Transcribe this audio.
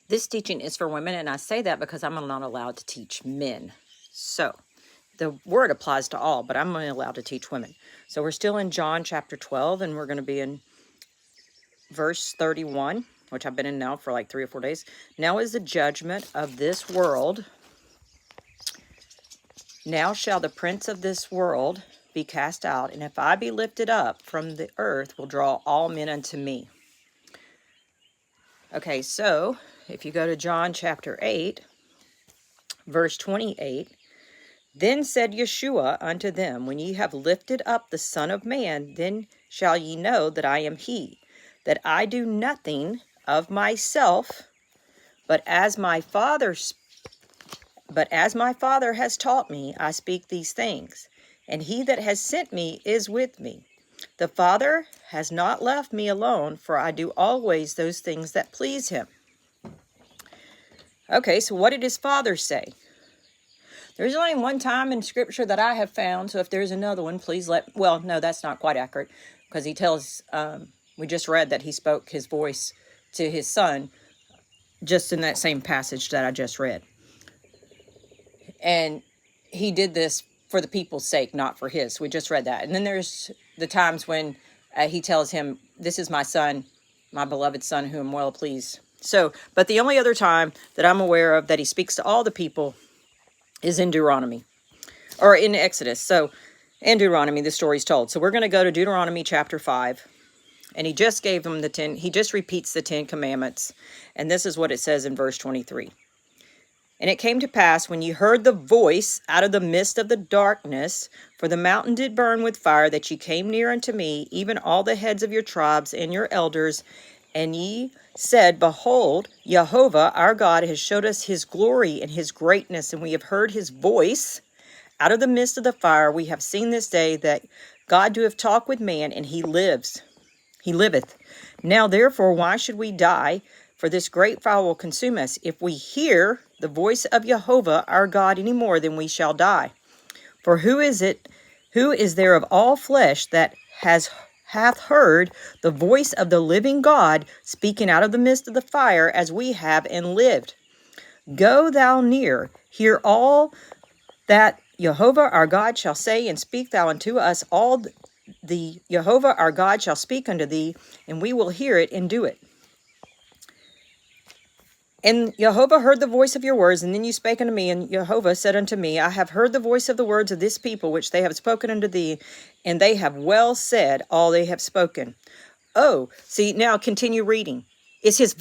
This teaching is for women, and I say that because I'm not allowed to teach men. So the word applies to all, but I'm only allowed to teach women. So we're still in John chapter 12, and we're going to be in verse 31, which I've been in now for like 3 or 4 days. Now is the judgment of this world. Now shall the prince of this world be cast out, and if I be lifted up from the earth, will draw all men unto me. Okay, so if you go to John chapter 8, verse 28, then said Yeshua unto them, when ye have lifted up the Son of Man, then shall ye know that I am he, that I do nothing of myself, but as my Father has taught me, I speak these things. And he that has sent me is with me. The Father has not left me alone, for I do always those things that please him. Okay, so what did his Father say? There's only one time in Scripture that I have found, so if there's another one, please well, no, that's not quite accurate, because he tells, we just read that he spoke his voice to his Son, just in that same passage that I just read. And he did this for the people's sake, not for his. We just read that. And then there's the times when he tells him, this is my Son, my beloved Son, whom well pleased. So, but the only other time that I'm aware of that he speaks to all the people is in Deuteronomy, or in Exodus. So, in Deuteronomy, the story's told. So we're going to go to Deuteronomy chapter 5. And he just gave them he just repeats the 10 commandments. And this is what it says in verse 23. And it came to pass, when ye heard the voice out of the midst of the darkness, for the mountain did burn with fire, that ye came near unto me, even all the heads of your tribes and your elders, and ye said, Behold, Jehovah our God has showed us his glory and his greatness, and we have heard his voice out of the midst of the fire. We have seen this day that God doeth talk with man, and he liveth. Now therefore, why should we die? For this great fire will consume us. If we hear the voice of Jehovah our God any more, then we shall die. For who is there of all flesh that hath heard the voice of the living God speaking out of the midst of the fire, as we have, and lived? Go thou near, hear all that Jehovah our God shall say, and speak thou unto us all the Jehovah our God shall speak unto thee, and we will hear it and do it. And Jehovah heard the voice of your words, and then you spake unto me, and Jehovah said unto me, I have heard the voice of the words of this people, which they have spoken unto thee, and they have well said all they have spoken. Oh, see, now continue reading. It's his